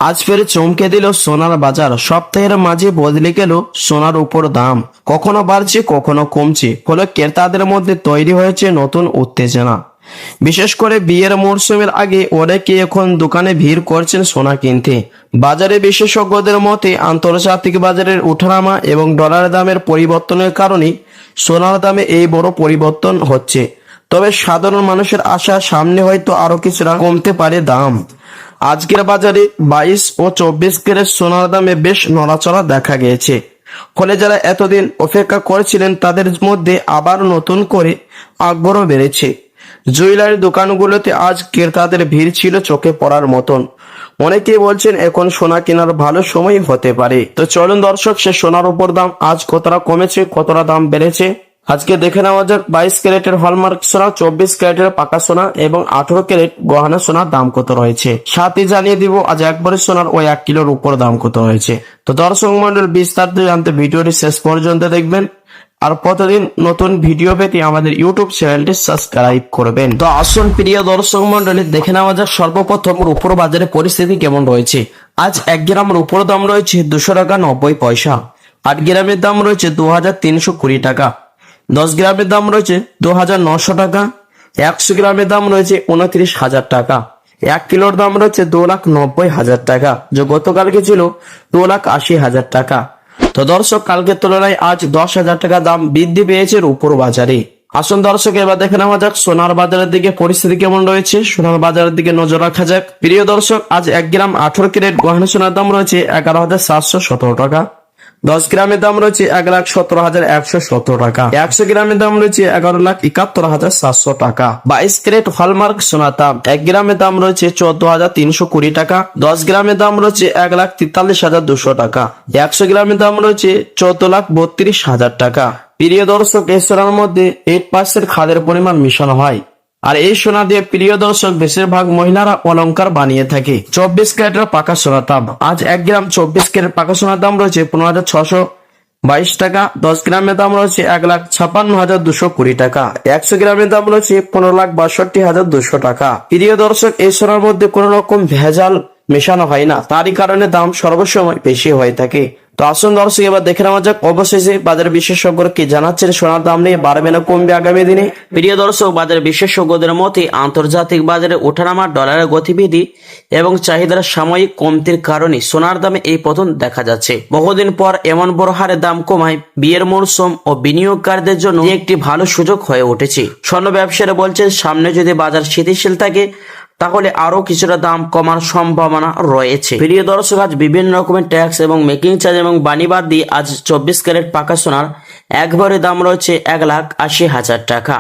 আজ ফের চমকে দিল সোনার বাজার। সপ্তাহের মাঝে বদলে গেল সোনার উপর দাম, কখনো বাড়ছে কখনো কমছে। ফলে ক্রেতাদের মধ্যে তৈরি হয়েছে নতুন উত্তেজনা। বিশেষ করে বিয়ের মরশুমের আগে অনেকে এখন দোকানে ভিড় করছেন সোনা কিনতে। বাজারে বিশেষজ্ঞদের মতে আন্তর্জাতিক বাজারের ওঠানামা এবং ডলারের দামের পরিবর্তনের কারণে সোনার দামে এই বড় পরিবর্তন হচ্ছে। তবে সাধারণ মানুষের আশা সামনে হয়তো আরো কিছুটা কমতে পারে দাম। আজকের বাজারে 22 ও 24 ক্যারেট সোনার দামে বেশ নড়াচড়া দেখা গিয়েছে। ফলে যারা এতদিন অপেক্ষা করেছিলেন তাদের মধ্যে আবার নতুন করে আগ্রহ বেড়েছে। জুয়েলারি দোকানগুলোতে আজ ক্রেতাদের ভিড় ছিল চোখে পড়ার মতন। অনেকেই বলছেন এখন সোনা কেনার ভালো সময় হতে পারে। তো চলুন দর্শক, সে সোনার উপর দাম আজ কতটা কমেছে, কতটা দাম বেড়েছে আজকে দেখে নেওয়া যাক। 22 ক্যারেটের হলমার্ক সোনা, 24 ক্যারেটের পাকা সোনা এবং 18 ক্যারেট গহনা সোনার দাম কত রয়েছে। সাথে জানিয়ে দিব আজ একবারে সোনার ওই 1 কিলোর উপর দাম কত রয়েছে। তো দর্শক মন্ডল, বিস্তারিত জানতে ভিডিওটি শেষ পর্যন্ত দেখবেন। আর প্রতিদিন নতুন ভিডিও পেতে আমাদের ইউটিউব চ্যানেলটি সাবস্ক্রাইব করবেন। তো আসুন প্রিয় দর্শক মন্ডলী, দেখে নেওয়া যাক সর্বপ্রথম রূপোর বাজারে পরিস্থিতি কেমন রয়েছে। আজ 1 গ্রাম রূপোর দাম রয়েছে 200 টাকা 90 পয়সা। 8 গ্রামের দাম রয়েছে 2320 টাকা। 10 গ্রামের দাম রয়েছে 2900 টাকা। 100 গ্রামের দাম রয়েছে 29,000 টাকা। 1 কিলোর দাম রয়েছে 2,90,000 টাকা, যে গতকালকে ছিল 2,80,000 টাকা। তো দর্শক, কালকের তুলনায় আজ 10,000 টাকা দাম বৃদ্ধি পেয়েছে রূপোর বাজারে। আসুন দর্শক, এবার দেখে নেওয়া যাক সোনার বাজারের দিকে পরিস্থিতি কেমন রয়েছে। সোনার বাজারের দিকে নজর রাখা যাক। প্রিয় দর্শক, আজ 1 গ্রাম 18 ক্যারেট গহনা সোনার দাম রয়েছে 11,717 টাকা। 10 গ্রামের দাম রয়েছে 1,17,117 টাকা। 100 গ্রামের দাম রয়েছে 11,71,700 টাকা। 22 ক্যারেট হলমার্ক সোনার দাম 1 গ্রামের দাম রয়েছে 14,320 টাকা। 10 গ্রামের দাম রয়েছে 1,43,200 টাকা। 100 গ্রামের দাম রয়েছে 14,32,000 টাকা। প্রিয় দর্শক, এই সোনার মধ্যে 8% খাদের পরিমাণ মিশানো হয়। আর এই সোনা দিয়ে প্রিয় দর্শক বেশিরভাগ মহিলারা অলংকার বানিয়ে থাকে। 24 ক্যারেটের পাকা সোনার দাম আজ 1 গ্রাম 24 ক্যারেট পাকা সোনার দাম রয়েছে 15,622 টাকা। 10 গ্রামের দাম রয়েছে 1,56,220 টাকা। 100 গ্রামের দাম রয়েছে 15,62,200 টাকা। প্রিয় দর্শক, এই সোনার মধ্যে কোন রকম ভেজাল মেশানো হয় না, তারই কারণে দাম সর্বসময় বেশি হয়ে থাকে। তো আসুন দর্শক, এবার দেখে নেওয়া যাক অবশেষে বাজার বিশেষজ্ঞরা কি জানাচ্ছেন সোনার দাম নিয়ে, বাড়বে না কমবে আগামী দিনে। প্রিয় দর্শক, বাজার বিশেষজ্ঞদের মতে আন্তর্জাতিক বাজারে ওঠানামা, ডলারের গতিবিধি এবং চাহিদার সাময়িক কমতির কারণে সোনার দামে এই পতন দেখা যাচ্ছে। বহুদিন পর এমন বড় হারে দাম কমায় বিয়ের মরশুম ও বিনিয়োগকারীদের জন্য একটি ভালো সুযোগ হয়ে উঠেছে। স্বর্ণ ব্যবসায়ীরা বলছেন সামনে যদি বাজার স্থিতিশীল থাকে তাহলে আরো কিছুটা দাম কমার সম্ভাবনা রয়েছে। প্রিয় দর্শক, আজ বিভিন্ন রকমের ট্যাক্স এবং মেকিং চার্জ এবং বানি বাদ দিয়ে আজ 24 ক্যারেট পাকা সোনার একবারে দাম রয়েছে 1,80,000 টাকা।